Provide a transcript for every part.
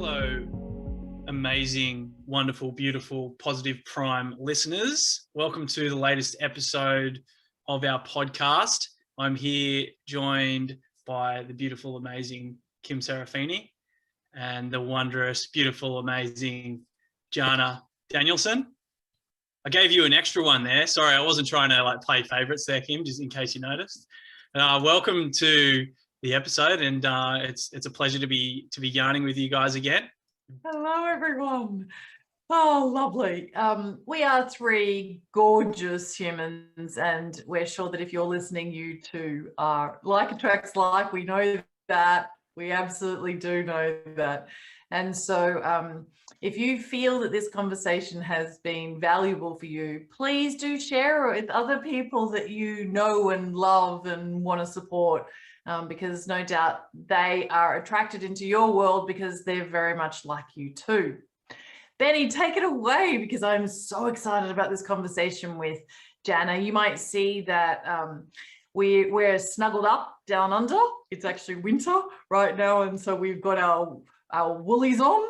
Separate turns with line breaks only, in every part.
Hello, amazing, wonderful, beautiful, positive Prime listeners. Welcome to the latest episode of our podcast. I'm here joined by the beautiful, amazing Kim Serafini and the wondrous, beautiful, amazing Jana Danielson. I gave you an extra one there. Sorry, I wasn't trying to play favorites there, Kim, just in case you noticed. Welcome to the episode, and it's a pleasure to be yarning with you guys again.
Hello, everyone. Oh, lovely. We are three gorgeous humans, and we're sure that if you're listening, you too are. Like attracts like. We know that. We absolutely do know that. And so if you feel that this conversation has been valuable for you, please do share it with other people that you know and love and want to support. Because no doubt they are attracted into your world because they're very much like you too. Benny, take it away, because I'm so excited about this conversation with Jana. You might see that we're snuggled up down under. It's actually winter right now, and so we've got our woolies on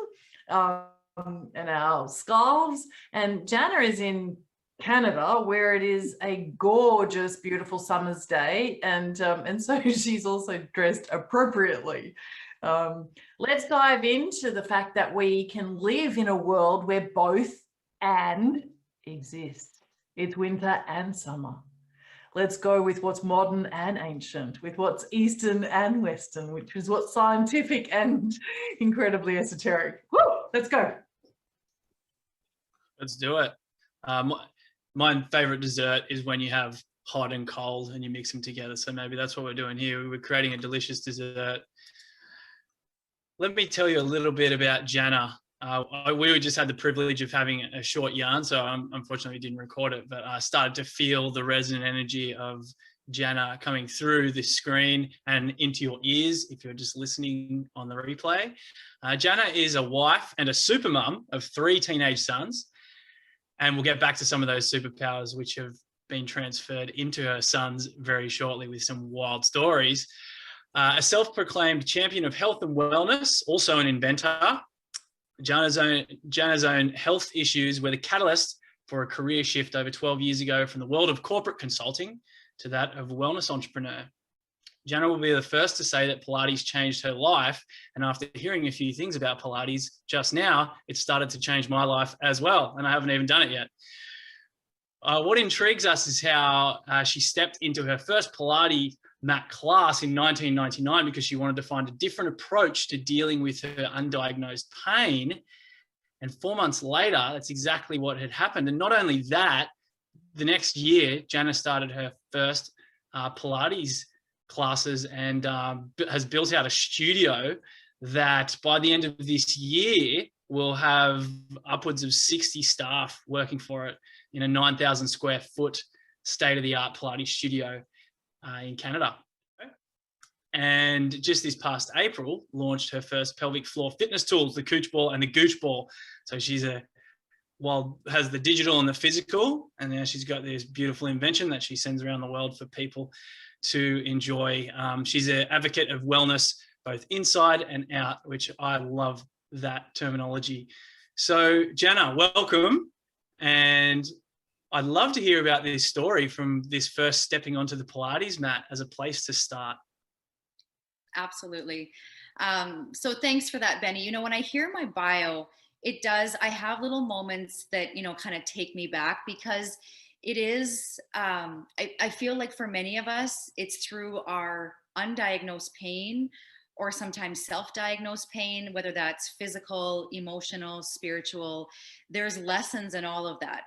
and our scarves. And Jana is in Canada, where it is a gorgeous, beautiful summer's day, and so she's also dressed appropriately. Let's dive into the fact that we can live in a world where both and exist. It's winter and summer. Let's go with what's modern and ancient, with what's Eastern and Western, which is what's scientific and incredibly esoteric. Woo! Let's go.
Let's do it. My favorite dessert is when you have hot and cold and you mix them together. So maybe that's what we're doing here. We're creating a delicious dessert. Let me tell you a little bit about Jana. We just had the privilege of having a short yarn, so unfortunately didn't record it, but I started to feel the resonant energy of Jana coming through the screen and into your ears if you're just listening on the replay. Jana is a wife and a super mum of 3 teenage sons. And we'll get back to some of those superpowers which have been transferred into her sons very shortly with some wild stories. A self-proclaimed champion of health and wellness, also an inventor. Jana's own health issues were the catalyst for a career shift over 12 years ago from the world of corporate consulting to that of a wellness entrepreneur. Jana will be the first to say that Pilates changed her life. And after hearing a few things about Pilates just now, it started to change my life as well. And I haven't even done it yet. What intrigues us is how she stepped into her first Pilates mat class in 1999 because she wanted to find a different approach to dealing with her undiagnosed pain. And 4 months later, that's exactly what had happened. And not only that, the next year, Jana started her first Pilates classes and has built out a studio that by the end of this year will have upwards of 60 staff working for it in a 9,000 square foot state-of-the-art Pilates studio in Canada. And just this past April, launched her first pelvic floor fitness tools, the Cooch Ball and the Gooch Ball. So she's has the digital and the physical, and now she's got this beautiful invention that she sends around the world for people to enjoy. She's an advocate of wellness, both inside and out, which I love that terminology. So Jana, welcome. And I'd love to hear about this story from this first stepping onto the Pilates mat as a place to start.
Absolutely. So thanks for that, Benny. You know, when I hear my bio, I have little moments that, kind of take me back because it is, I feel like for many of us, it's through our undiagnosed pain or sometimes self-diagnosed pain, whether that's physical, emotional, spiritual, there's lessons in all of that.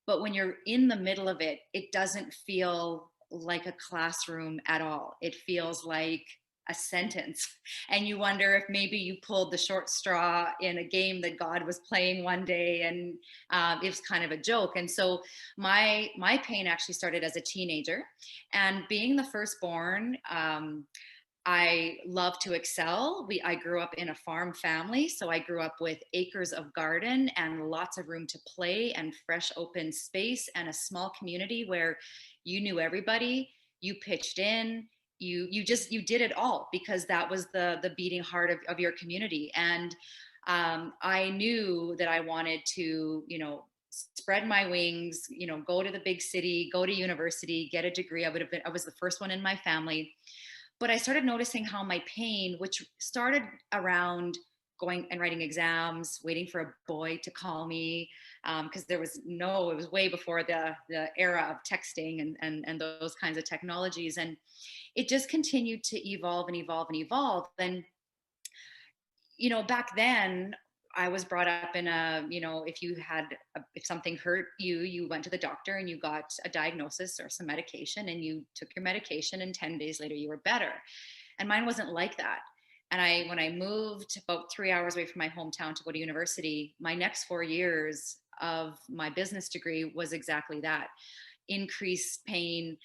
But when you're in the middle of it, it doesn't feel like a classroom at all. It feels like a sentence. And you wonder if maybe you pulled the short straw in a game that God was playing one day and it was kind of a joke. And so my pain actually started as a teenager, and being the firstborn, I love to excel. I grew up in a farm family, so I grew up with acres of garden and lots of room to play and fresh open space and a small community where you knew everybody, you pitched in, you did it all because that was the beating heart of your community. And I knew that I wanted to, spread my wings, go to the big city, go to university, get a degree. I was the first one in my family. But I started noticing how my pain, which started around going and writing exams, waiting for a boy to call me, because it was way before the era of texting and those kinds of technologies. And it just continued to evolve and evolve and evolve. And back then I was brought up in if something hurt you, you went to the doctor and you got a diagnosis or some medication and you took your medication and 10 days later you were better. And mine wasn't like that. And when I moved about 3 hours away from my hometown to go to university, my next 4 years of my business degree was exactly that: increased pain,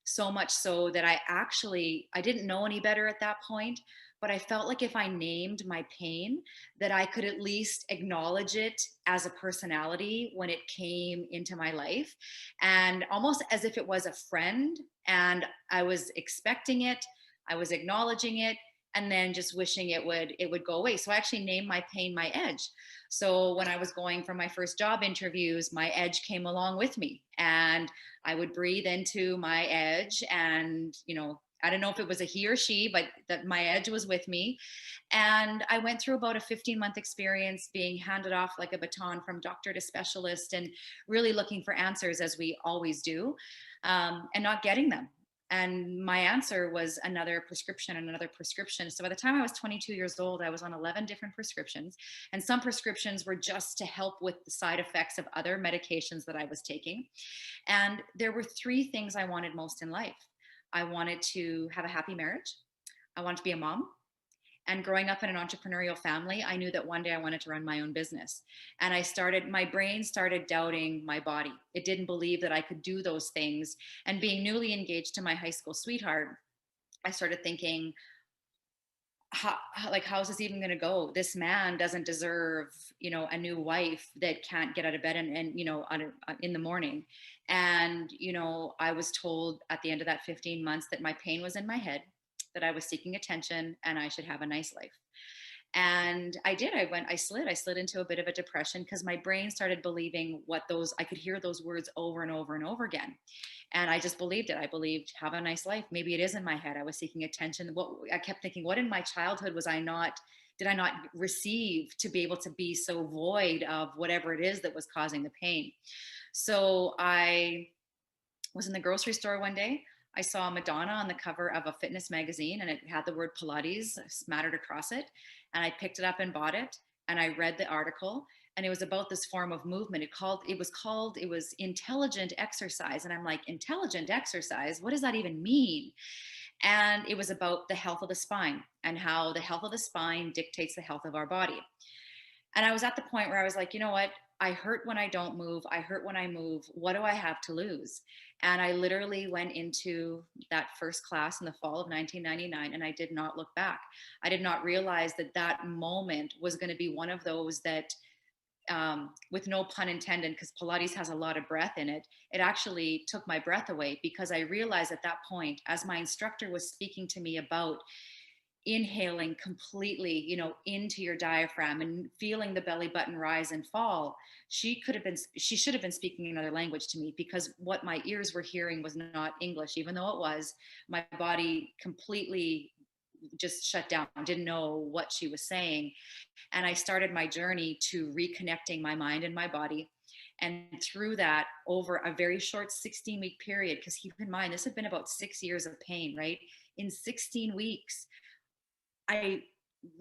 so much so that I didn't know any better at that point, but I felt like if I named my pain, that I could at least acknowledge it as a personality when it came into my life, and almost as if it was a friend, and I was expecting it, I was acknowledging it, and then just wishing it would go away. So I actually named my pain my edge. So when I was going for my first job interviews, my edge came along with me, and I would breathe into my edge, and I don't know if it was a he or she, but that my edge was with me. And I went through about a 15-month experience being handed off like a baton from doctor to specialist, and really looking for answers, as we always do, and not getting them. And my answer was another prescription and another prescription. So by the time I was 22 years old, I was on 11 different prescriptions. And some prescriptions were just to help with the side effects of other medications that I was taking. And there were three things I wanted most in life. I wanted to have a happy marriage. I wanted to be a mom. And growing up in an entrepreneurial family, I knew that one day I wanted to run my own business. And my brain started doubting my body. It didn't believe that I could do those things. And being newly engaged to my high school sweetheart, I started thinking, how is this even going to go? This man doesn't deserve, a new wife that can't get out of bed and in the morning. And, I was told at the end of that 15 months that my pain was in my head, that I was seeking attention, and I should have a nice life. And I did. I slid into a bit of a depression because my brain started believing I could hear those words over and over and over again. And I just believed it. I believed, have a nice life. Maybe it is in my head. I was seeking attention. I kept thinking, what in my childhood did I not receive to be able to be so void of whatever it is that was causing the pain? So I was in the grocery store one day. I saw Madonna on the cover of a fitness magazine, and it had the word Pilates smattered across it. And I picked it up and bought it. And I read the article, and it was about this form of movement. It was intelligent exercise. And I'm like, intelligent exercise? What does that even mean? And it was about the health of the spine and how the health of the spine dictates the health of our body. And I was at the point where I was like, you know what? I hurt when I don't move. I hurt when I move. What do I have to lose? And I literally went into that first class in the fall of 1999, and I did not look back. I did not realize that moment was going to be one of those that, with no pun intended, because Pilates has a lot of breath in it, it actually took my breath away, because I realized at that point, as my instructor was speaking to me about inhaling completely, into your diaphragm and feeling the belly button rise and fall, she should have been speaking another language to me, because what my ears were hearing was not English. Even though it was, my body completely just shut down, didn't know what she was saying. And I started my journey to reconnecting my mind and my body. And through that, over a very short 16-week period, because keep in mind, this had been about 6 years of pain, right? In 16 weeks, I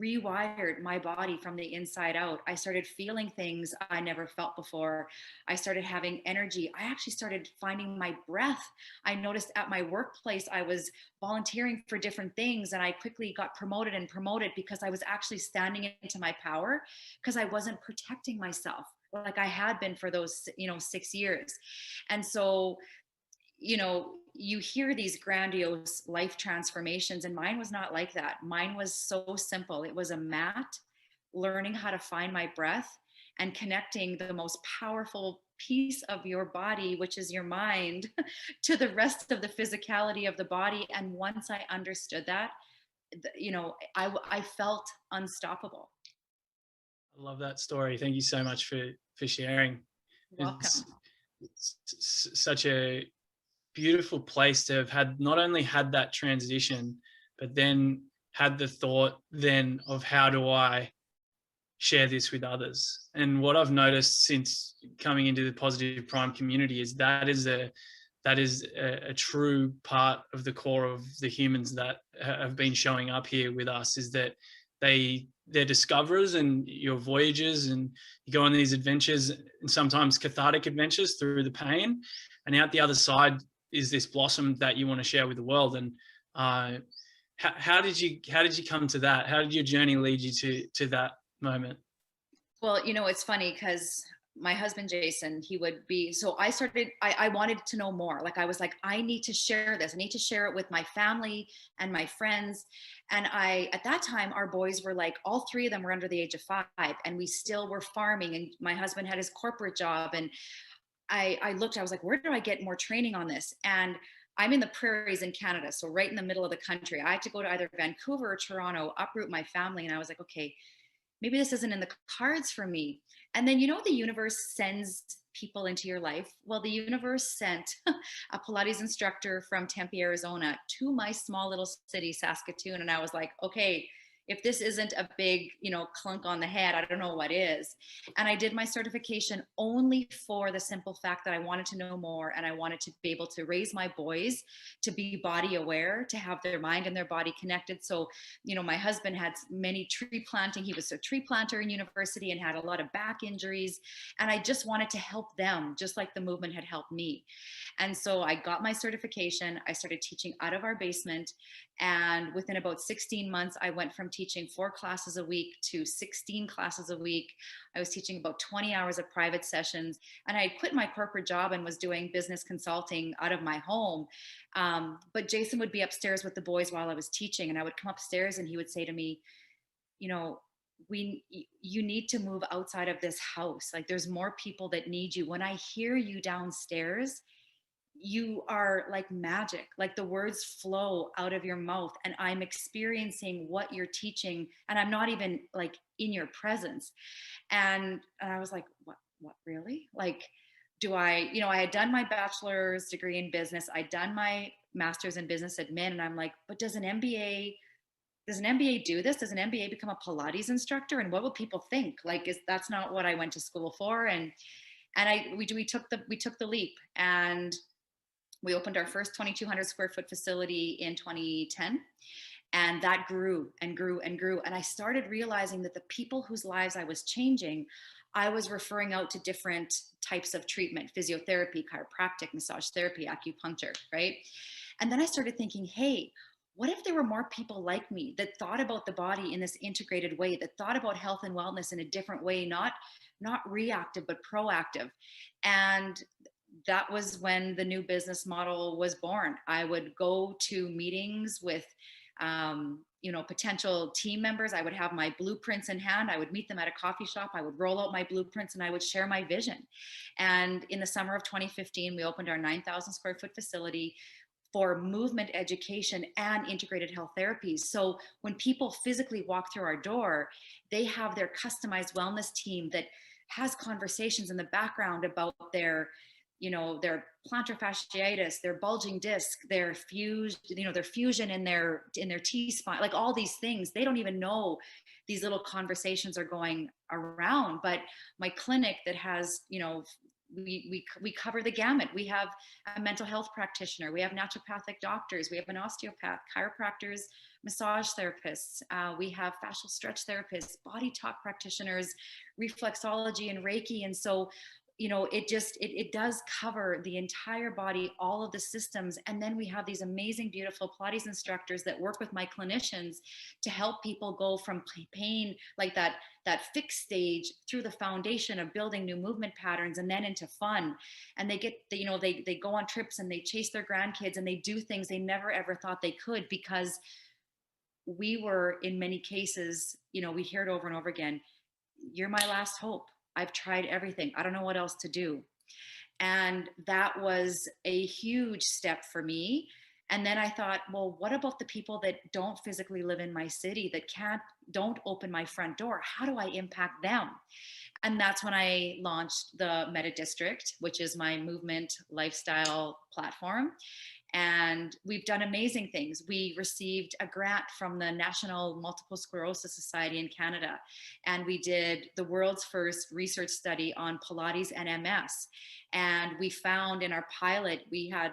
rewired my body from the inside out. I started feeling things I never felt before. I started having energy. I actually started finding my breath. I noticed at my workplace, I was volunteering for different things, and I quickly got promoted because I was actually standing into my power, because I wasn't protecting myself like I had been for those, 6 years. And so, you hear these grandiose life transformations, and mine was not like that. Mine was so simple. It was a mat, learning how to find my breath, and connecting the most powerful piece of your body, which is your mind, to the rest of the physicality of the body. And once I understood that, I felt unstoppable.
I love that story. Thank you so much for sharing.
You're welcome.
It's such a beautiful place to have had, not only had that transition, but then had the thought then of how do I share this with others. And what I've noticed since coming into the Positive Prime community is that is a true part of the core of the humans that have been showing up here with us, is that they're discoverers, and your voyages, and you go on these adventures, and sometimes cathartic adventures through the pain, and out the other side is this blossom that you want to share with the world. And how did you come to that? How did your journey lead you to that moment?
Well, it's funny because my husband, Jason, he would be, so I wanted to know more. Like, I was like, I need to share this. I need to share it with my family and my friends. And at that time, our boys were like, all three of them were under the age of 5, and we still were farming. And my husband had his corporate job. And I looked, I was like, where do I get more training on this? And I'm in the prairies in Canada, so right in the middle of the country. I had to go to either Vancouver or Toronto, uproot my family. And I was like, okay, maybe this isn't in the cards for me. And then, the universe sends people into your life. Well, the universe sent a Pilates instructor from Tempe, Arizona to my small little city, Saskatoon. And I was like, okay, if this isn't a big, clunk on the head, I don't know what is. And I did my certification only for the simple fact that I wanted to know more, and I wanted to be able to raise my boys to be body aware, to have their mind and their body connected. So, my husband had many tree planting. He was a tree planter in university and had a lot of back injuries. And I just wanted to help them, just like the movement had helped me. And so I got my certification. I started teaching out of our basement. And within about 16 months, I went from teaching 4 classes a week to 16 classes a week. I was teaching about 20 hours of private sessions. And I had quit my corporate job and was doing business consulting out of my home. But Jason would be upstairs with the boys while I was teaching. And I would come upstairs and he would say to me, you need to move outside of this house. Like, there's more people that need you. When I hear you downstairs, you are like magic. Like, the words flow out of your mouth, and I'm experiencing what you're teaching, and I'm not even like in your presence. And I was like, what really? Like, I had done my bachelor's degree in business. I'd done my master's in business admin. And I'm like, but does an MBA do this? Does an MBA become a Pilates instructor? And what will people think? Like, that's not what I went to school for. And we took the leap, and we opened our first 2,200 square foot facility in 2010. And that grew and grew and grew. And I started realizing that the people whose lives I was changing, I was referring out to different types of treatment: physiotherapy, chiropractic, massage therapy, acupuncture, right? And then I started thinking, hey, what if there were more people like me that thought about the body in this integrated way, that thought about health and wellness in a different way, not reactive, but proactive? And that was when the new business model was born. I would go to meetings with potential team members. I would have my blueprints in hand. I would meet them at a coffee shop. I would roll out my blueprints and I would share my vision. And in the summer of 2015, we opened our 9,000 square foot facility for movement education and integrated health therapies. So when people physically walk through our door, they have their customized wellness team that has conversations in the background about their plantar fasciitis, their bulging disc, their fusion in their T-spine, like all these things. They don't even know these little conversations are going around. But my clinic that has, we cover the gamut. We have a mental health practitioner. We have naturopathic doctors. We have an osteopath, chiropractors, massage therapists. We have fascial stretch therapists, body talk practitioners, reflexology and Reiki. And so, it does cover the entire body, all of the systems. And then we have these amazing, beautiful Pilates instructors that work with my clinicians to help people go from pain, like that fixed stage, through the foundation of building new movement patterns, and then into fun. And they get, they go on trips and they chase their grandkids and they do things they never ever thought they could, because we were, in many cases, we hear it over and over again: you're my last hope. I've tried everything. I don't know what else to do. And that was a huge step for me. And then I thought, well, what about the people that don't physically live in my city, that don't open my front door? How do I impact them? And that's when I launched the Meta District, which is my movement lifestyle platform. And we've done amazing things. We received a grant from the National Multiple Sclerosis Society in Canada, and we did the world's first research study on Pilates and MS. And we found in our pilot, we had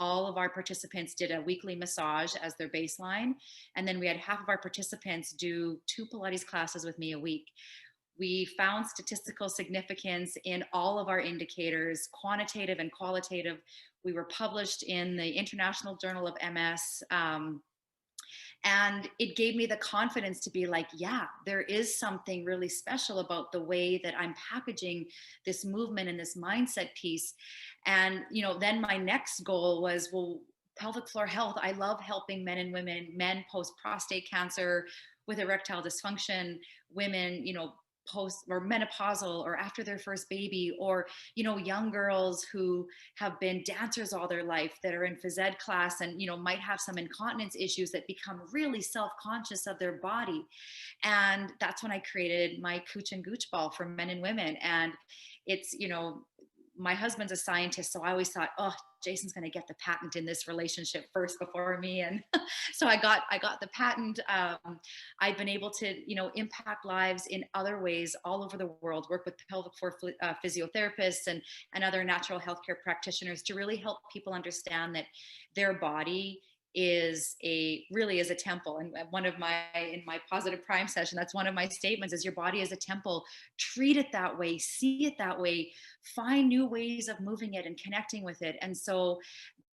all of our participants did a weekly massage as their baseline, and then we had half of our participants do 2 Pilates classes with me a week. We found statistical significance in all of our indicators, quantitative and qualitative. We were published in the International Journal of MS. And it gave me the confidence to be like, yeah, there is something really special about the way that I'm packaging this movement and this mindset piece. And, then my next goal was, well, pelvic floor health. I love helping men and women, men post prostate cancer with erectile dysfunction, women, post or menopausal or after their first baby, or young girls who have been dancers all their life that are in phys ed class and might have some incontinence issues that become really self-conscious of their body. And that's when I created my Cooch and Gooch ball for men and women. And it's my husband's a scientist, so I always thought, oh, Jason's going to get the patent in this relationship first before me. And so I got the patent. I've been able to, impact lives in other ways all over the world, work with pelvic floor physiotherapists and other natural healthcare practitioners to really help people understand that their body really is a temple. And in my positive prime session, that's one of my statements is your body is a temple. Treat it that way, see it that way, find new ways of moving it and connecting with it. And so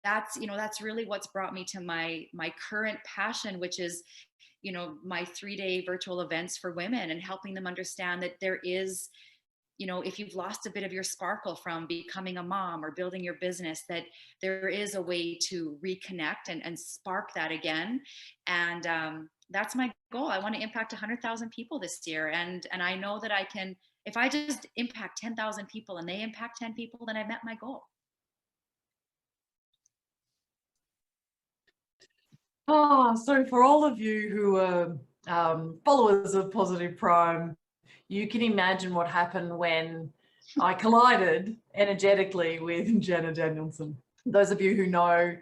that's really what's brought me to my current passion, which is, my 3-day virtual events for women and helping them understand that there is, if you've lost a bit of your sparkle from becoming a mom or building your business, that there is a way to reconnect and spark that again. And that's my goal. I want to impact 100,000 people this year. And I know that I can, if I just impact 10,000 people and they impact 10 people, then I met my goal.
So for all of you who are followers of Positive Prime, you can imagine what happened when I collided energetically with Jana Danielson. Those of you who know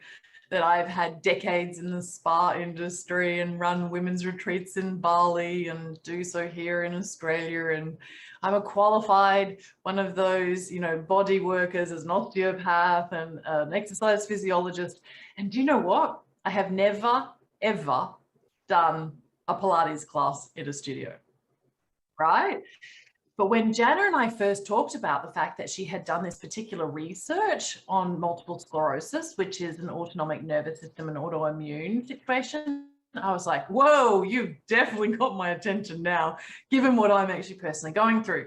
that I've had decades in the spa industry and run women's retreats in Bali and do so here in Australia. And I'm a qualified one of those, body workers as an osteopath and an exercise physiologist. And do you know what? I have never, ever done a Pilates class in a studio. Right? But when Jana and I first talked about the fact that she had done this particular research on multiple sclerosis, which is an autonomic nervous system and autoimmune situation, I was like, whoa, you've definitely got my attention now, given what I'm actually personally going through.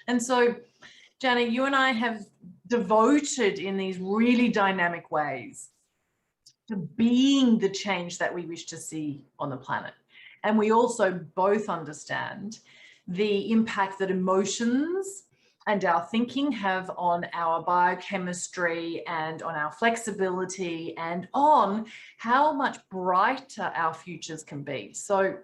And so, Jana, you and I have devoted in these really dynamic ways to being the change that we wish to see on the planet. And we also both understand the impact that emotions and our thinking have on our biochemistry and on our flexibility and on how much brighter our futures can be. So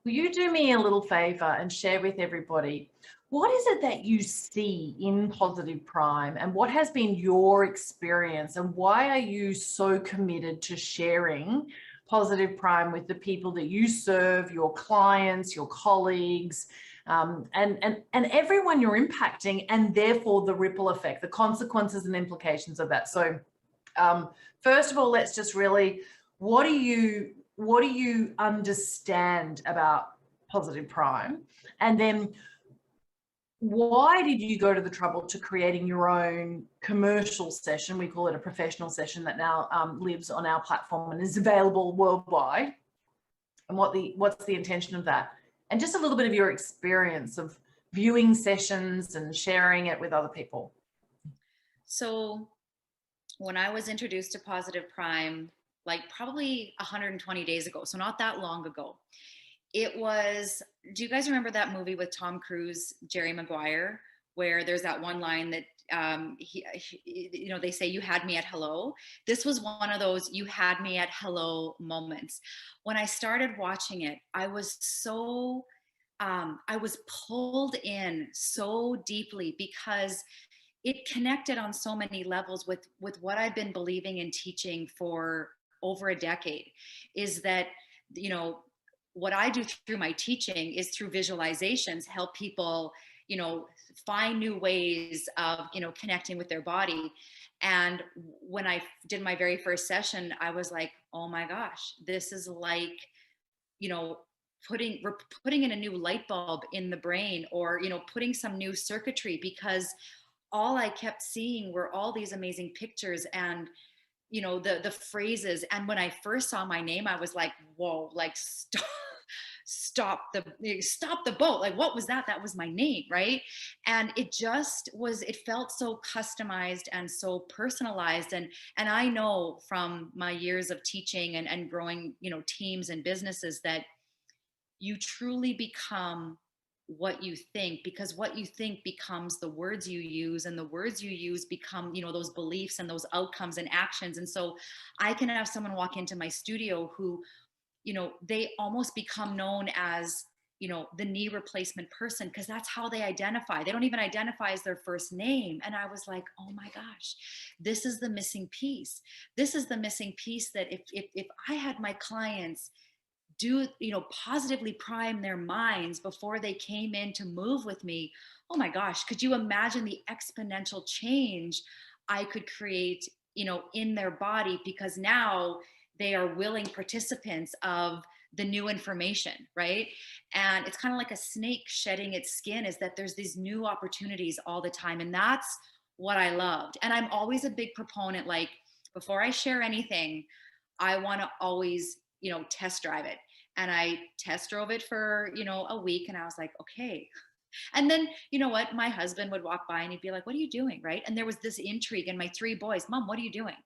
will you do me a little favor and share with everybody, what is it that you see in Positive Prime and what has been your experience and why are you so committed to sharing Positive Prime with the people that you serve, your clients, your colleagues, and everyone you're impacting, and therefore the ripple effect, the consequences and implications of that. So first of all, let's just really, what do you understand about Positive Prime? And then why did you go to the trouble to creating your own commercial session? We call it a professional session that now lives on our platform and is available worldwide. And what's the intention of that? And just a little bit of your experience of viewing sessions and sharing it with other people.
So when I was introduced to Positive Prime, like probably 120 days ago, so not that long ago, it was, do you guys remember that movie with Tom Cruise, Jerry Maguire, where there's that one line that you know, they say you had me at hello. This was one of those you had me at hello moments. When I started watching it, I was so I was pulled in so deeply because it connected on so many levels with what I've been believing and teaching for over a decade. Is that, you know, what I do through my teaching is through visualizations help people, you know, find new ways of, you know, connecting with their body. And when I did my very first session, I was like, oh my gosh, this is like, you know, we're putting in a new light bulb in the brain, or, you know, putting some new circuitry, because all I kept seeing were all these amazing pictures and, you know, the phrases. And when I first saw my name, I was like, whoa, like stop the boat. Like, what was that? That was my name, right? And it just was, it felt so customized and so personalized. And I know from my years of teaching and growing, you know, teams and businesses, that you truly become what you think, because what you think becomes the words you use, and the words you use become, you know, those beliefs and those outcomes and actions. And so I can have someone walk into my studio who, you know, they almost become known as, you know, the knee replacement person, because that's how they identify. They don't even identify as their first name. And I was like, oh my gosh, this is the missing piece. This is the missing piece, that if I had my clients do, you know, positively prime their minds before they came in to move with me, oh my gosh, could you imagine the exponential change I could create, you know, in their body? Because now they are willing participants of the new information, right? And it's kind of like a snake shedding its skin, is that there's these new opportunities all the time. And that's what I loved. And I'm always a big proponent, like, before I share anything, I want to always, you know, test drive it. And I test drove it for, you know, a week, and I was like, okay. And then, you know what, my husband would walk by and he'd be like, what are you doing, right? And there was this intrigue, and my three boys, Mom, what are you doing?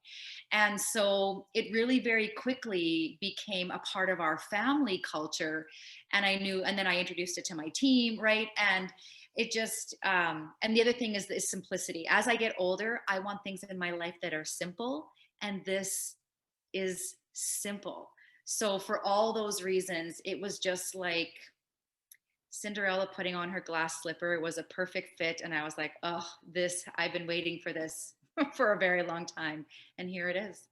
And so it really very quickly became a part of our family culture. And I knew, and then I introduced it to my team, right? And it just, and the other thing is simplicity. As I get older, I want things in my life that are simple, and this is simple. So for all those reasons, it was just like Cinderella putting on her glass slipper. It was a perfect fit. And I was like, oh, this, I've been waiting for this for a very long time. And here it is.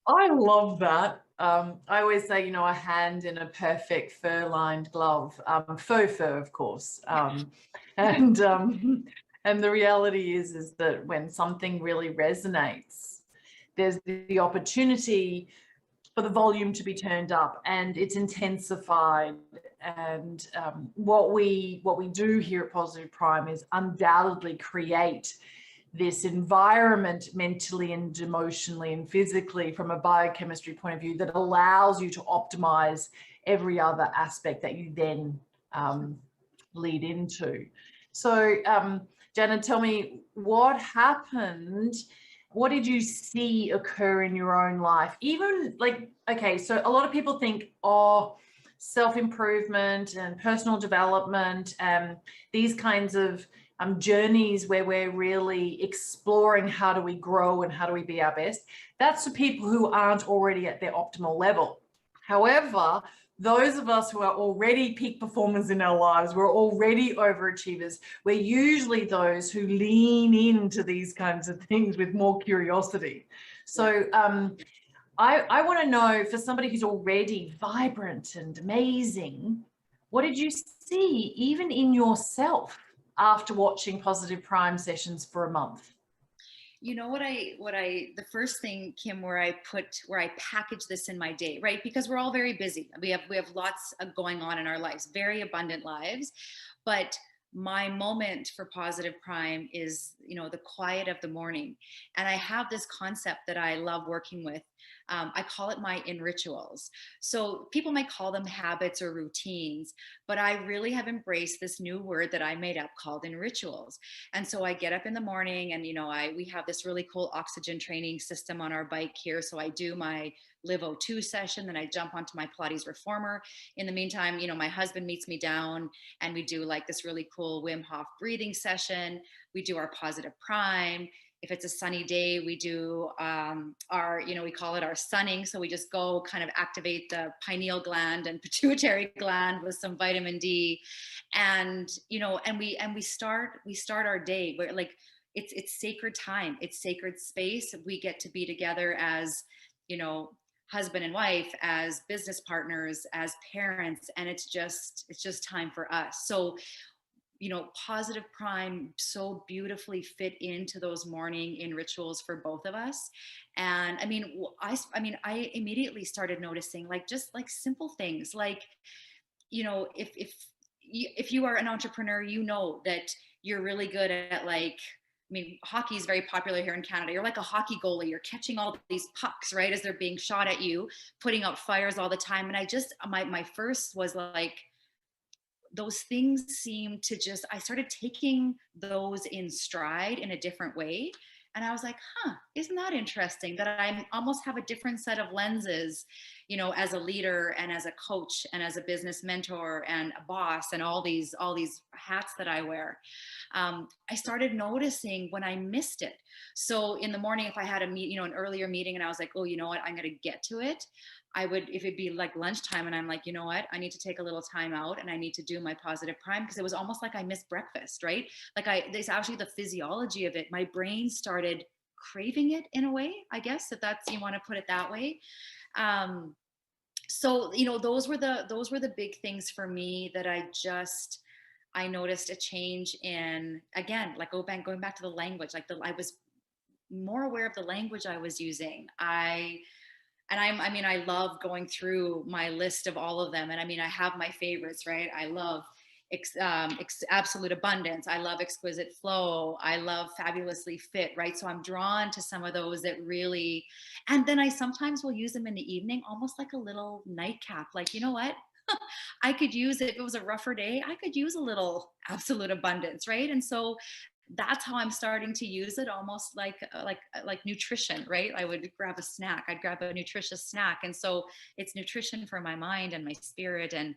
I love that. I always say, you know, a hand in a perfect fur-lined glove, faux fur, of course. And the reality is that when something really resonates, there's the opportunity for the volume to be turned up, and it's intensified. And what we do here at Positive Prime is undoubtedly create this environment mentally and emotionally and physically from a biochemistry point of view that allows you to optimize every other aspect that you then lead into. So Jana, tell me, what happened? What did you see occur in your own life? Even like, okay, so a lot of people think, oh, self-improvement and personal development and these kinds of journeys where we're really exploring how do we grow and how do we be our best. That's for people who aren't already at their optimal level. However, those of us who are already peak performers in our lives, we're already overachievers, we're usually those who lean into these kinds of things with more curiosity. So I want to know, for somebody who's already vibrant and amazing, what did you see even in yourself after watching Positive Prime sessions for a month?
You know what the first thing, Kim, where I package this in my day, right? Because we're all very busy. We have lots going on in our lives, very abundant lives. But my moment for Positive Prime is, you know, the quiet of the morning. And I have this concept that I love working with. I call it my enrituals. So people might call them habits or routines, but I really have embraced this new word that I made up called enrituals. And so I get up in the morning, and, you know, we have this really cool oxygen training system on our bike here. So I do my Live O2 session. Then I jump onto my Pilates reformer. In the meantime, you know, my husband meets me down and we do like this really cool Wim Hof breathing session. We do our positive prime. If it's a sunny day, we do our, you know, we call it our sunning. So we just go kind of activate the pineal gland and pituitary gland with some vitamin D. And, you know, and we start our day where like, it's sacred time. It's sacred space. We get to be together as, you know, husband and wife, as business partners, as parents. And it's just time for us. So, you know, positive prime so beautifully fit into those morning in rituals for both of us. And I mean, I immediately started noticing like, just like simple things like, you know, if you are an entrepreneur, you know that you're really good at like, I mean, hockey is very popular here in Canada. You're like a hockey goalie. You're catching all these pucks, right, as they're being shot at you, putting out fires all the time. And I just, my first was like, those things seem to just, I started taking those in stride in a different way. And I was like, isn't that interesting that I almost have a different set of lenses, you know, as a leader and as a coach and as a business mentor and a boss and all these hats that I wear. I started noticing when I missed it. So in the morning, if I had an earlier meeting and I was like, oh, you know what, I'm going to get to it. I would, if it'd be like lunchtime and I'm like, you know what, I need to take a little time out and I need to do my positive prime, because it was almost like I missed breakfast, right? Like there's actually the physiology of it. My brain started craving it in a way, I guess, if that's, you want to put it that way. So, you know, those were the big things for me that I noticed a change in, again, like going back to the language, like I was more aware of the language I was using. I love going through my list of all of them. And I mean, I have my favorites, right? I love absolute abundance. I love exquisite flow. I love fabulously fit, right? So I'm drawn to some of those that really, and then I sometimes will use them in the evening, almost like a little nightcap. Like, you know what? I could use it. If it was a rougher day, I could use a little absolute abundance, right? And so that's how I'm starting to use it, almost like nutrition, right? I would grab a snack. I'd grab a nutritious snack, and so it's nutrition for my mind and my spirit, and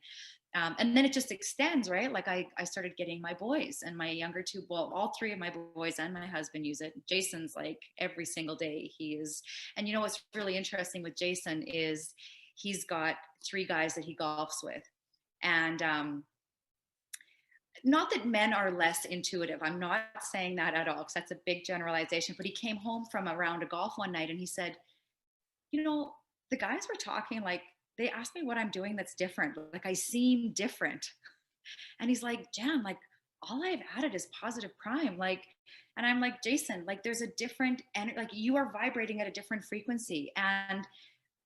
then it just extends, right? Like I started getting my boys and my younger two, well, all three of my boys and my husband use it. Jason's like every single day he is, and you know what's really interesting with Jason is he's got 3 guys that he golfs with, and not that men are less intuitive. I'm not saying that at all, because that's a big generalization. But he came home from a round of golf one night and he said, you know, the guys were talking, like, they asked me what I'm doing that's different. Like, I seem different. And he's like, Jan, like, all I've added is positive prime. Like, and I'm like, Jason, like, there's a different, and like, you are vibrating at a different frequency. And,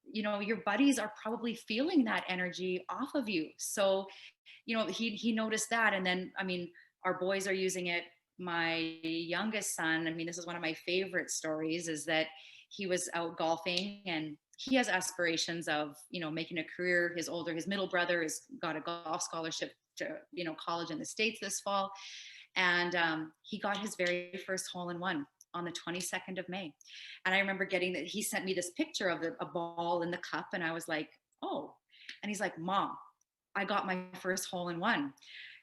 you know, your buddies are probably feeling that energy off of you. So, you know, he noticed that. And then, I mean, our boys are using it. My youngest son, I mean, this is one of my favorite stories, is that he was out golfing and he has aspirations of, you know, making a career. His middle brother has got a golf scholarship to, you know, college in the States this fall. And he got his very first hole-in-one on the 22nd of May. And I remember getting that, he sent me this picture of a ball in the cup. And I was like, oh, and he's like, Mom, I got my first hole-in-one.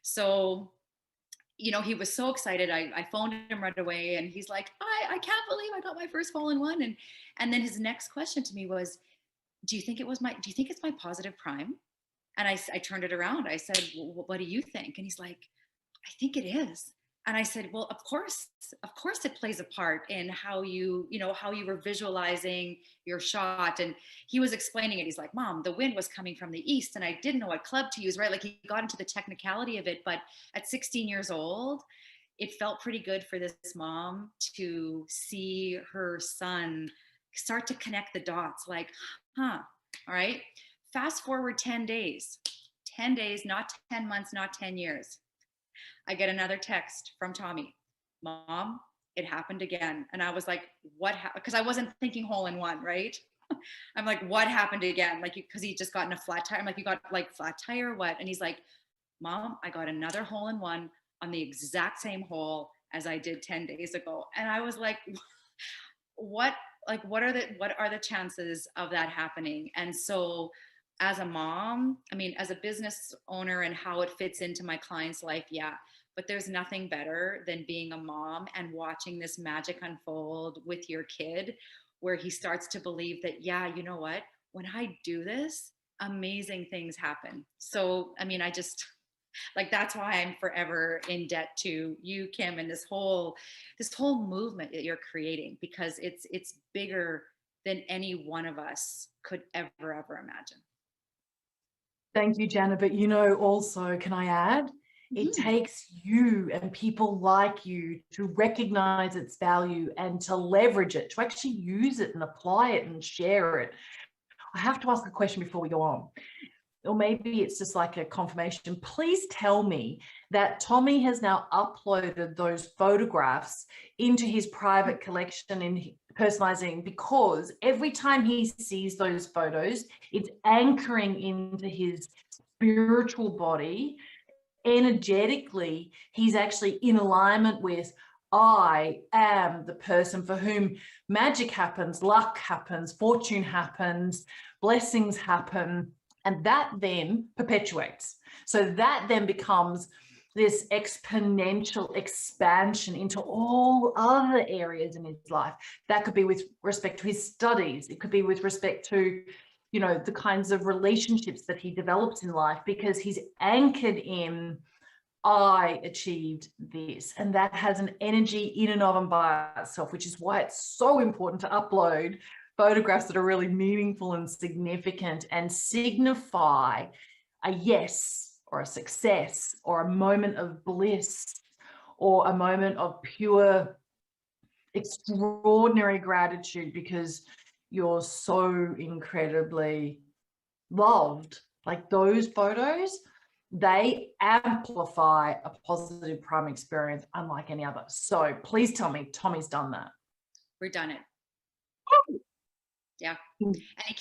So, you know, he was so excited. I phoned him right away and he's like, I can't believe I got my first hole-in-one. And then his next question to me was, do you think it's my positive prime? And I turned it around. I said, well, what do you think? And he's like, I think it is. And I said, well, of course it plays a part in how you were visualizing your shot. And he was explaining it. He's like, Mom, the wind was coming from the east and I didn't know what club to use, right? Like, he got into the technicality of it. But at 16 years old, it felt pretty good for this mom to see her son start to connect the dots, like, all right. Fast forward 10 days, not 10 months, not 10 years. I get another text from Tommy. Mom, it happened again. And I was like, what happened? Because I wasn't thinking hole-in-one, right? I'm like, what happened again? Like, because he just gotten a flat tire. I'm like, you got like flat tire or what? And he's like, Mom, I got another hole-in-one on the exact same hole as I did 10 days ago. And I was like, what like what are the chances of that happening? And so as a mom, I mean, as a business owner and how it fits into my client's life, yeah, but there's nothing better than being a mom and watching this magic unfold with your kid, where he starts to believe that, yeah, you know what, when I do this, amazing things happen. So I mean, I just, like, that's why I'm forever in debt to you, Kim, and this whole movement that you're creating, because it's bigger than any one of us could ever imagine.
Thank you, Jana. But you know, also, can I add? It takes you and people like you to recognize its value and to leverage it, to actually use it and apply it and share it. I have to ask a question before we go on. Or maybe it's just like a confirmation. Please tell me that Tommy has now uploaded those photographs into his private collection in personalizing, because every time he sees those photos, it's anchoring into his spiritual body. Energetically, he's actually in alignment with, I am the person for whom magic happens, luck happens, fortune happens, blessings happen. And that then perpetuates. So that then becomes this exponential expansion into all other areas in his life. That could be with respect to his studies. It could be with respect to, you know, the kinds of relationships that he develops in life, because he's anchored in, I achieved this. And that has an energy in and of and by itself, which is why it's so important to upload photographs that are really meaningful and significant and signify a yes or a success or a moment of bliss or a moment of pure, extraordinary gratitude because you're so incredibly loved. Like those photos, they amplify a positive prime experience unlike any other. So please tell me Tommy's done that.
We've done it. Yeah. And he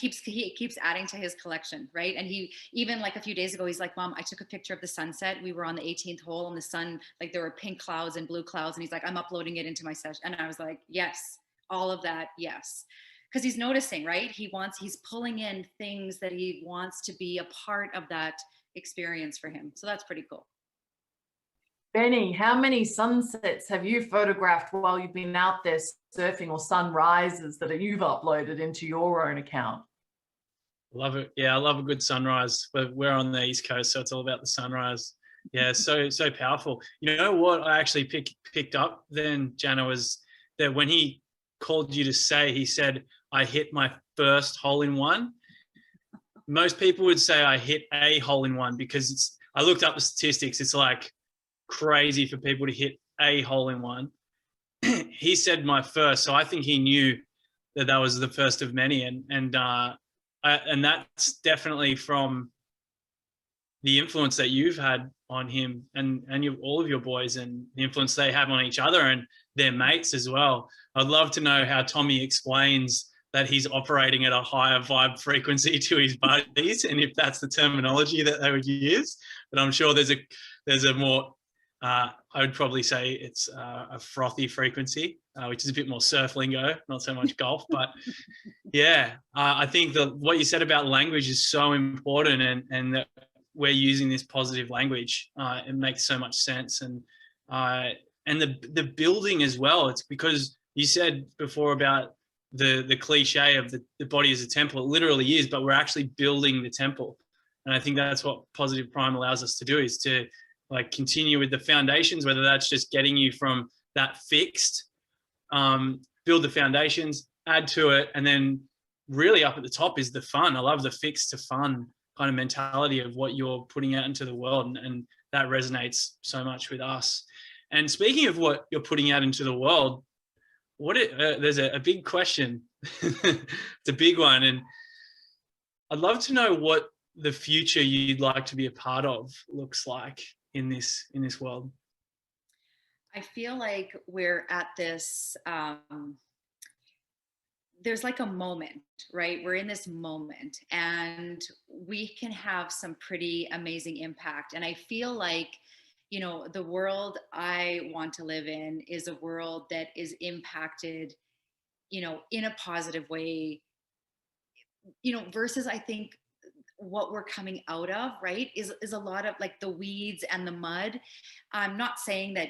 keeps adding to his collection, right? And he, even like a few days ago, he's like, Mom, I took a picture of the sunset. We were on the 18th hole and the sun, like there were pink clouds and blue clouds. And he's like, I'm uploading it into my session. And I was like, yes, all of that. Yes. Because he's noticing, right? He's pulling in things that he wants to be a part of that experience for him. So that's pretty cool.
Benny, how many sunsets have you photographed while you've been out there surfing, or sunrises that you've uploaded into your own account?
Love it. Yeah, I love a good sunrise. We're on the East Coast, so it's all about the sunrise. Yeah, so powerful. You know what I actually picked up then, Jana, was that when he called you to say, he said, I hit my first hole in one. Most people would say I hit a hole in one, because I looked up the statistics. It's like crazy for people to hit a hole in one. He said my first, so I think he knew that was the first of many, and that's definitely from the influence that you've had on him and all of your boys, and the influence they have on each other and their mates as well. I'd love to know how Tommy explains that he's operating at a higher vibe frequency to his buddies, and if that's the terminology that they would use. But I'm sure there's a more I would probably say it's a frothy frequency, which is a bit more surf lingo, not so much golf. But yeah, I think what you said about language is so important, and that we're using this positive language. It makes so much sense, and the building as well. It's because you said before about the cliche of the body as a temple. It literally is, but we're actually building the temple, and I think that's what positive prime allows us to do, is to like continue with the foundations, whether that's just getting you from that fixed, build the foundations, add to it, and then really up at the top is the fun. I love the fixed to fun kind of mentality of what you're putting out into the world, and that resonates so much with us. And speaking of what you're putting out into the world, there's a big question. It's a big one, and I'd love to know what the future you'd like to be a part of looks like in this world.
I feel like we're at this, there's like a moment, right? We're in this moment and we can have some pretty amazing impact. And I feel like, you know, the world I want to live in is a world that is impacted in a positive way, versus I think what we're coming out of, right, is a lot of like the weeds and the mud. I'm not saying that.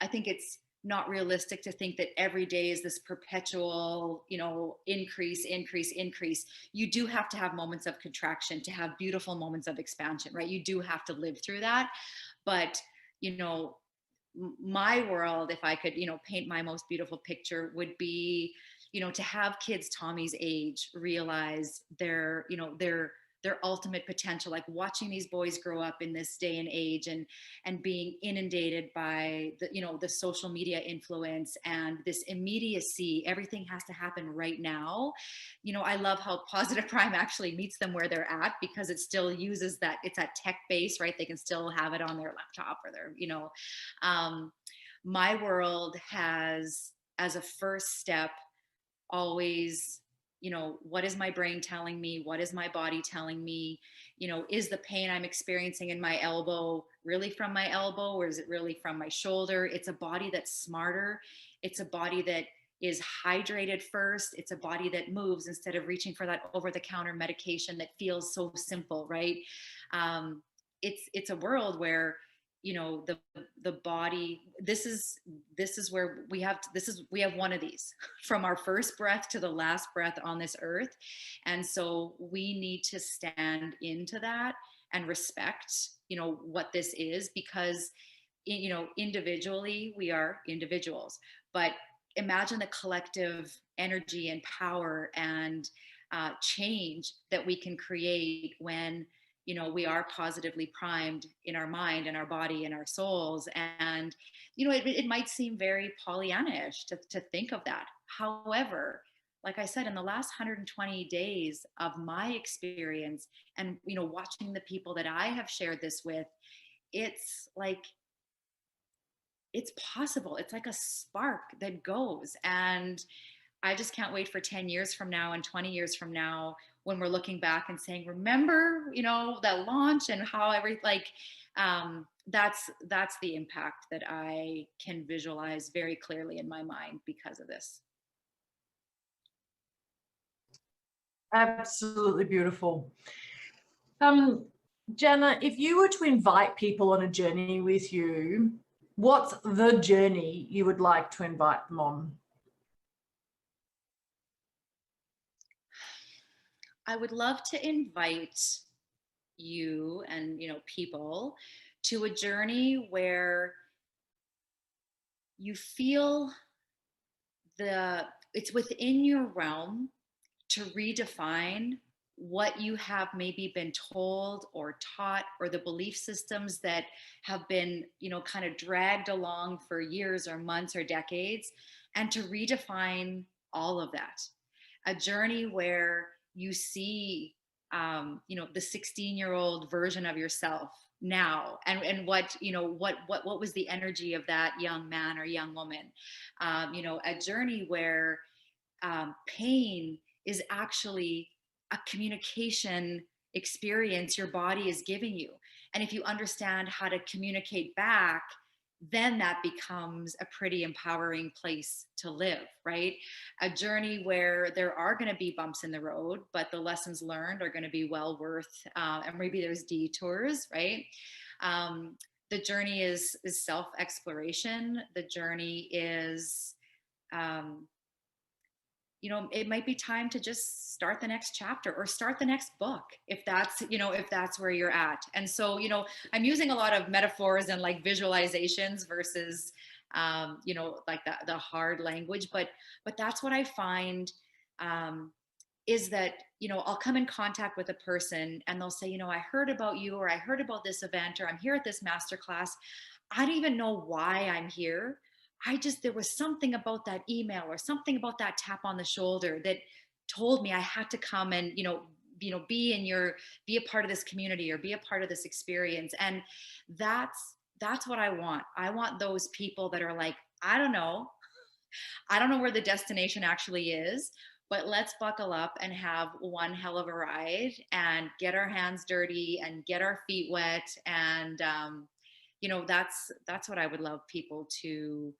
I think it's not realistic to think that every day is this perpetual, increase. You do have to have moments of contraction to have beautiful moments of expansion, right? You do have to live through that. But, my world, if I could, paint my most beautiful picture, would be, to have kids Tommy's age realize their ultimate potential, like watching these boys grow up in this day and age, and being inundated by the social media influence and this immediacy. Everything has to happen right now. I love how Positive Prime actually meets them where they're at, because it still uses that, it's that tech base, right? They can still have it on their laptop or their, my world has, as a first step, always, what is my brain telling me? What is my body telling me? Is the pain I'm experiencing in my elbow really from my elbow, or is it really from my shoulder? It's a body that's smarter. It's a body that is hydrated first. It's a body that moves instead of reaching for that over-the-counter medication that feels so simple, right? It's a world where the body, this is where we have one of these from our first breath to the last breath on this earth. And so we need to stand into that and respect what this is, because individually we are individuals, but imagine the collective energy and power and change that we can create when we are positively primed in our mind and our body and our souls. And it might seem very Pollyannish to think of that. However, like I said, in the last 120 days of my experience, and watching the people that I have shared this with, it's like, it's possible. It's like a spark that goes. And I just can't wait for 10 years from now and 20 years from now, when we're looking back and saying, remember, that launch and how that's the impact that I can visualize very clearly in my mind because of this.
Absolutely beautiful. Jana, if you were to invite people on a journey with you, what's the journey you would like to invite them on?
I would love to invite you and people to a journey where you feel it's within your realm to redefine what you have maybe been told or taught, or the belief systems that have been kind of dragged along for years or months or decades, and to redefine all of that. A journey where you see the 16-year-old version of yourself now, and what was the energy of that young man or young woman. A journey where pain is actually a communication experience your body is giving you. And if you understand how to communicate back, then that becomes a pretty empowering place to live, right? A journey where there are going to be bumps in the road, but the lessons learned are going to be well worth, and maybe there's detours, right? The journey is self-exploration. The journey is, it might be time to just start the next chapter or start the next book, if that's where you're at. And so, I'm using a lot of metaphors and like visualizations versus, like the hard language, but that's what I find, is that, I'll come in contact with a person and they'll say, I heard about you, or I heard about this event, or I'm here at this masterclass. I don't even know why I'm here. There was something about that email or something about that tap on the shoulder that told me I had to come and, be a part of this community or be a part of this experience. And that's what I want. I want those people that are like, I don't know where the destination actually is, but let's buckle up and have one hell of a ride and get our hands dirty and get our feet wet. And, that's what I would love people to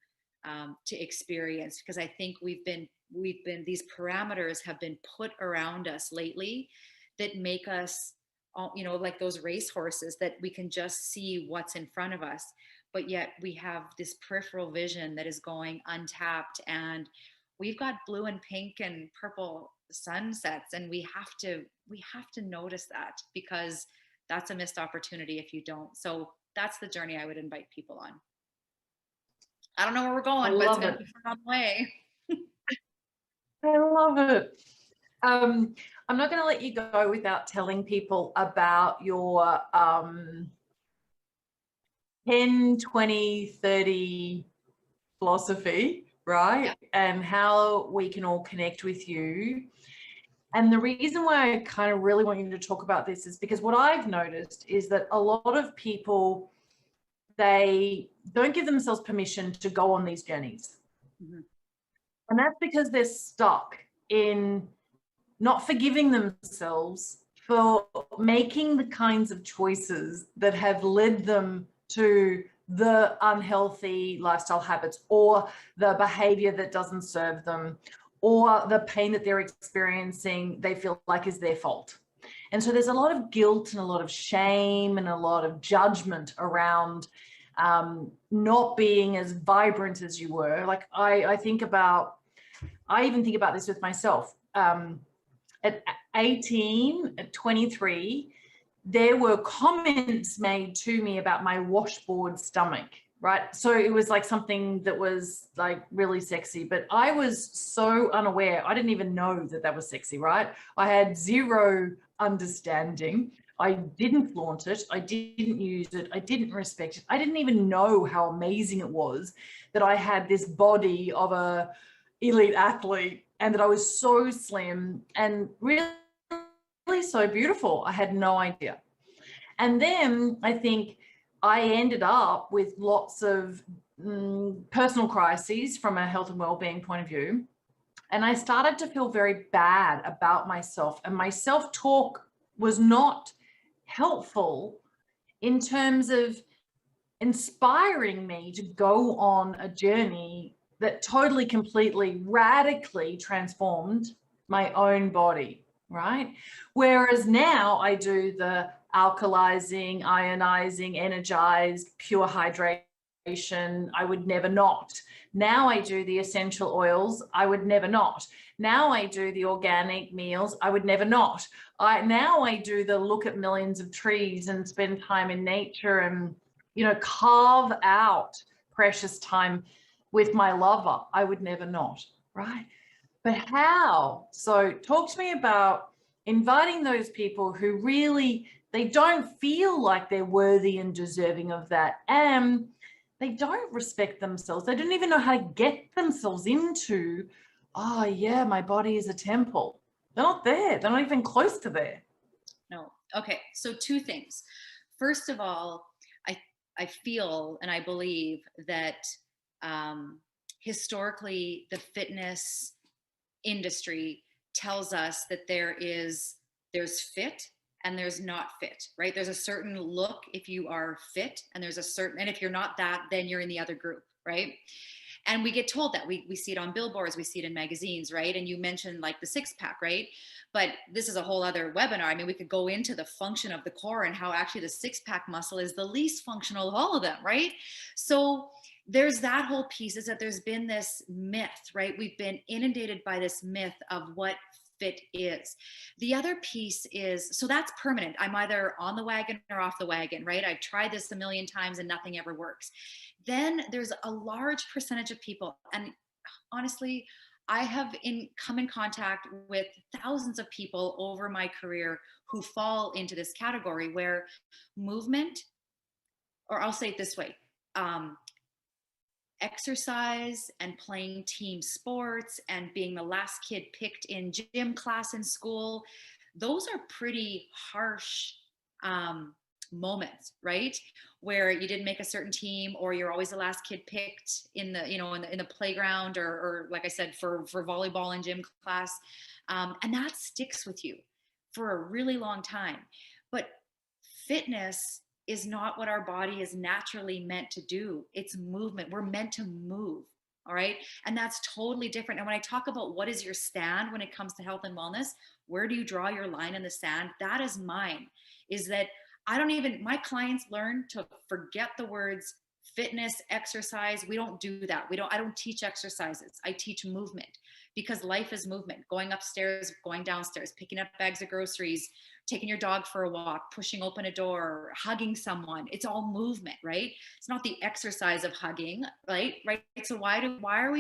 experience, because I think we've been these parameters have been put around us lately that make us, like those race horses, that we can just see what's in front of us, but yet we have this peripheral vision that is going untapped, and we've got blue and pink and purple sunsets, and we have to notice that, because that's a missed opportunity if you don't. So that's the journey I would invite people on. I don't know where we're going, but it's going to be a fun way.
I love it. I'm not going to let you go without telling people about your 10, 20, 30 philosophy, right?
Yep.
And how we can all connect with you. And the reason why I kind of really want you to talk about this is because what I've noticed is that a lot of people, they don't give themselves permission to go on these journeys.
Mm-hmm.
And that's because they're stuck in not forgiving themselves for making the kinds of choices that have led them to the unhealthy lifestyle habits, or the behavior that doesn't serve them, or the pain that they're experiencing they feel like is their fault. And so there's a lot of guilt and a lot of shame and a lot of judgment around not being as vibrant as you were. Like I even think about this with myself. At 18, at 23, there were comments made to me about my washboard stomach, right? So it was like something that was like really sexy, but I was so unaware. I didn't even know that that was sexy, right? I had zero understanding. I didn't flaunt it. I didn't use it. I didn't respect it. I didn't even know how amazing it was that I had this body of a elite athlete, and that I was so slim and really, really so beautiful. I had no idea. And then I think I ended up with lots of personal crises from a health and well-being point of view. And I started to feel very bad about myself, and my self-talk was not helpful in terms of inspiring me to go on a journey that totally, completely, radically transformed my own body, right? Whereas now I do the alkalizing, ionizing, energized, pure hydration, I would never not. Now I do the essential oils, I would never not. Now I do the organic meals, I would never not. Now I do the look at millions of trees and spend time in nature and, carve out precious time with my lover, I would never not, right? But how? So talk to me about inviting those people who really, they don't feel like they're worthy and deserving of that. And they don't respect themselves. They don't even know how to get themselves into, oh yeah, my body is a temple. They're not there. They're not even close to there.
No. Okay. So two things. First of all, I feel and I believe that historically the fitness industry tells us that there's fit and there's not fit, right? There's a certain look if you are fit, and and if you're not that, then you're in the other group, right? And we get told that we see it on billboards, we see it in magazines, right? And you mentioned like the six pack, right? But this is a whole other webinar. I mean, we could go into the function of the core and how actually the six pack muscle is the least functional of all of them, right? So there's that whole piece, is that there's been this myth, right? We've been inundated by this myth of what fit is. The other piece is, so that's permanent. I'm either on the wagon or off the wagon, right? I've tried this a million times and nothing ever works. Then there's a large percentage of people, and honestly, I have come in contact with thousands of people over my career who fall into this category, where movement, or I'll say it this way, exercise and playing team sports and being the last kid picked in gym class in school, those are pretty harsh moments, right? Where you didn't make a certain team, or you're always the last kid picked in the, in the playground, or like I said, for volleyball in gym class. And that sticks with you for a really long time. But fitness is not what our body is naturally meant to do. It's movement. We're meant to move. All right. And that's totally different. And when I talk about what is your stand when it comes to health and wellness, where do you draw your line in the sand? That is mine. Is that I don't even, my clients learn to forget the words fitness, exercise. We don't do that. I don't teach exercises. I teach movement, because life is movement. Going upstairs, going downstairs, picking up bags of groceries, taking your dog for a walk, pushing open a door, hugging someone. It's all movement, right? It's not the exercise of hugging, right? Right. So why are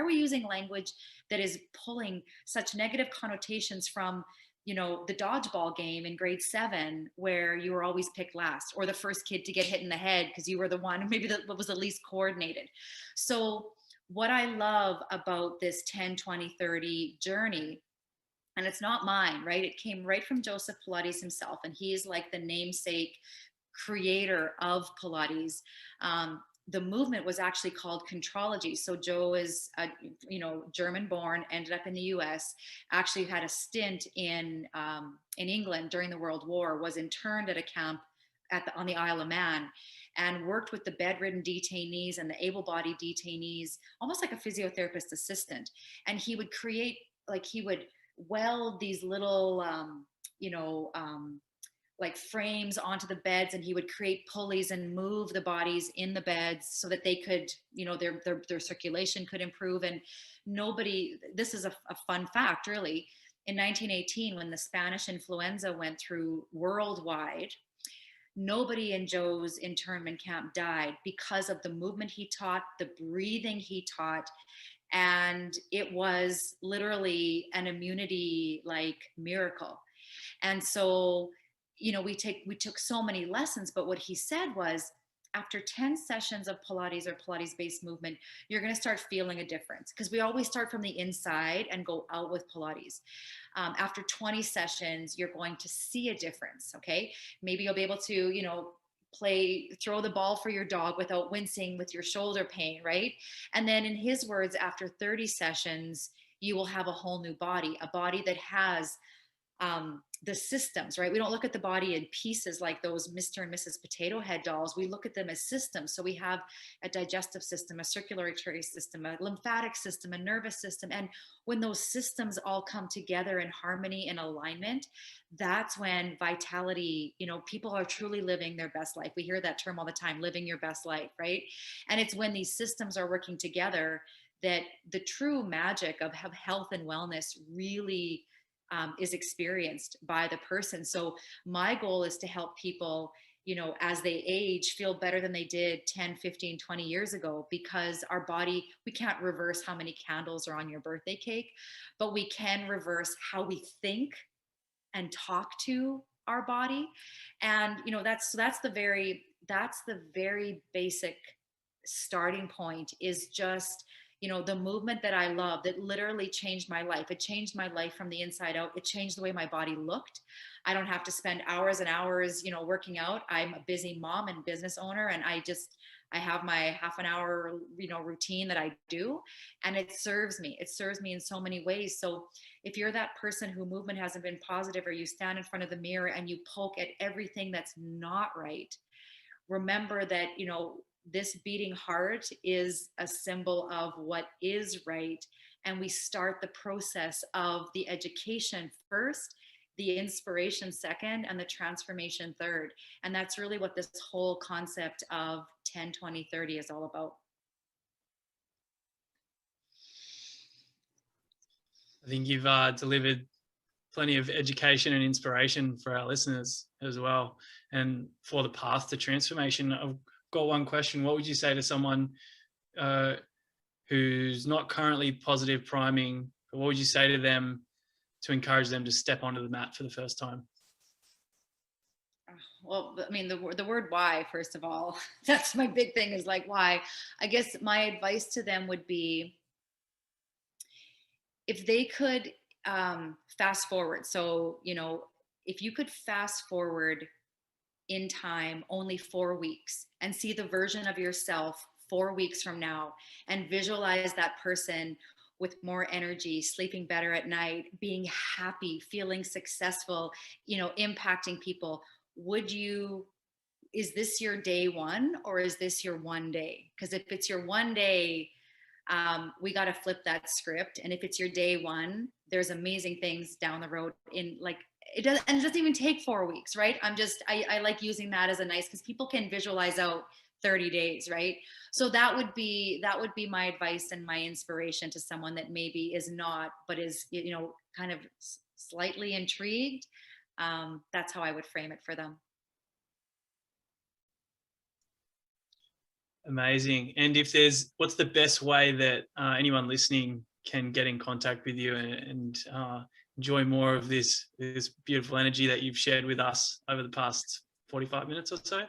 we using language that is pulling such negative connotations from, the dodgeball game in grade 7, where you were always picked last, or the first kid to get hit in the head because you were the one maybe that was the least coordinated. So what I love about this 10-20-30 journey, and it's not mine, right? It came right from Joseph Pilates himself, and he is like the namesake creator of Pilates. The movement was actually called Contrology. So Joe is, German born, ended up in the U.S., actually had a stint in England during the World War, was interned at a camp on the Isle of Man, and worked with the bedridden detainees and the able-bodied detainees, almost like a physiotherapist assistant. And he would create, he would weld these little, like frames onto the beds, and he would create pulleys and move the bodies in the beds so that they could, their circulation could improve. And this is a fun fact, really. In 1918, when the Spanish influenza went through worldwide, nobody in Joe's internment camp died because of the movement he taught, the breathing he taught. And it was literally an immunity miracle. And so, we took so many lessons, but what he said was, after 10 sessions of Pilates or Pilates-based movement, you're going to start feeling a difference, because we always start from the inside and go out with Pilates. After 20 sessions, you're going to see a difference. Okay. Maybe you'll be able to, throw the ball for your dog without wincing with your shoulder pain. Right. And then, in his words, after 30 sessions, you will have a whole new body, a body that has the systems, right? We don't look at the body in pieces like those Mr. and Mrs. Potato Head dolls. We look at them as systems. So we have a digestive system, a circulatory system, a lymphatic system, a nervous system. And when those systems all come together in harmony and alignment, that's when vitality, people are truly living their best life. We hear that term all the time, living your best life, right? And it's when these systems are working together that the true magic of health and wellness really is experienced by the person. So my goal is to help people, as they age, feel better than they did 10, 15, 20 years ago, because our body, we can't reverse how many candles are on your birthday cake, but we can reverse how we think and talk to our body. And, that's the very basic starting point, is just, the movement that I love, that literally changed my life. It changed my life from the inside out. It changed the way my body looked. I don't have to spend hours and hours, working out. I'm a busy mom and business owner, and I have my half an hour, routine that I do, and it serves me. It serves me in so many ways. So if you're that person who movement hasn't been positive, or you stand in front of the mirror and you poke at everything that's not right, remember that, this beating heart is a symbol of what is right. And we start the process of the education first, the inspiration second, and the transformation third. And that's really what this whole concept of 10-20-30 is all about.
I think you've delivered plenty of education and inspiration for our listeners as well, and for the path to transformation. I've got one question. What would you say to someone who's not currently positive priming? What would you say to them to encourage them to step onto the mat for the first time?
Well, I mean, the word why, first of all, that's my big thing, is why. I guess my advice to them would be, if they could fast forward. So, if you could fast forward in time only 4 weeks and see the version of yourself 4 weeks from now, and visualize that person with more energy, sleeping better at night, being happy, feeling successful, impacting people, is this your day one, or is this your one day? Because if it's your one day, We got to flip that script. And if it's your day one, there's amazing things down the road in like, it doesn't even take 4 weeks, right? I like using that as a nice, because people can visualize out 30 days, right? So that would be my advice and my inspiration to someone that maybe is not, but is, you know, kind of slightly intrigued. That's how I would frame it for them.
Amazing. And what's the best way that anyone listening can get in contact with you and enjoy more of this beautiful energy that you've shared with us over the past 45 minutes or so?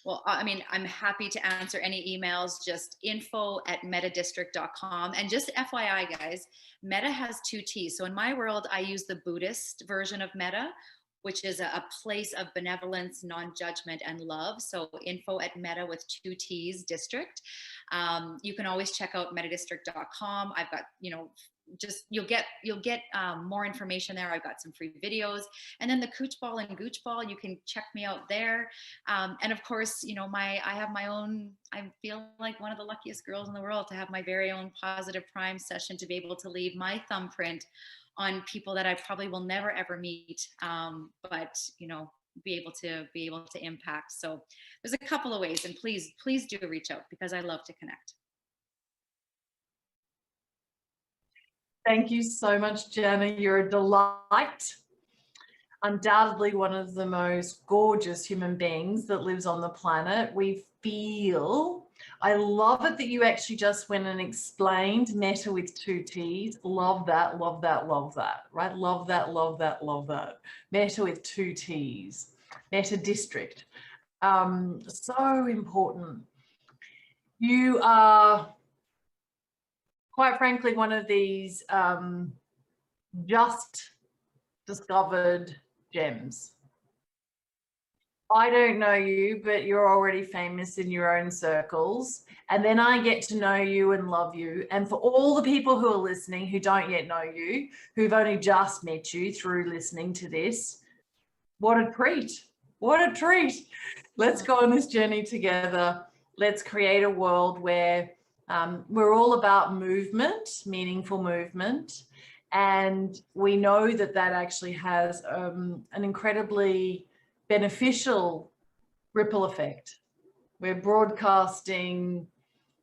Well, I mean, I'm happy to answer any emails, just info@metadistrict.com. And just FYI, guys, Meta has 2 T's. So in my world, I use the Buddhist version of Meta, which is a place of benevolence, non-judgment, and love. So info@meta with 2 T's district. You can always check out metadistrict.com. I've got, you know, just you'll get more information there. I've got some free videos, and then the Cooch Ball and Gooch Ball, you can check me out there. And of course, you know, I have my own, I feel like one of the luckiest girls in the world to have my very own Positive Prime session, to be able to leave my thumbprint on people that I probably will never ever meet, but you know, be able to impact. So there's a couple of ways, and please do reach out, because I love to connect.
Thank you so much, Jana. You're a delight. Undoubtedly one of the most gorgeous human beings that lives on the planet. I love it that you actually just went and explained Meta with 2 T's. Love that, love that, love that, right? Love that, love that, love that. Meta with 2 T's. Meta District. So important. You are, quite frankly, one of these just discovered gems. I don't know you, but you're already famous in your own circles. And then I get to know you and love you. And for all the people who are listening who don't yet know you, who've only just met you through listening to this, what a treat. What a treat. Let's go on this journey together. Let's create a world where we're all about movement, meaningful movement. And we know that that actually has an incredibly beneficial ripple effect. We're broadcasting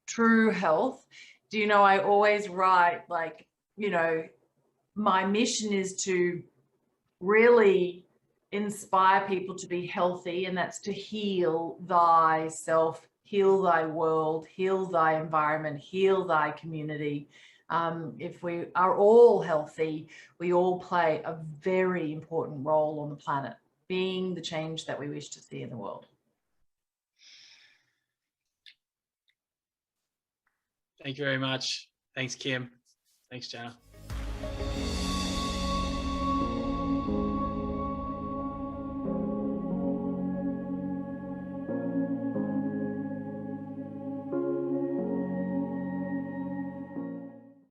true health. Do you know, I always write, like, you know, my mission is to really inspire people to be healthy, and that's to heal thyself, heal thy world, heal thy environment, heal thy community. If we are all healthy, we all play a very important role on the planet, being the change that we wish to see in the world.
Thank you very much. Thanks, Kim. Thanks, Jana.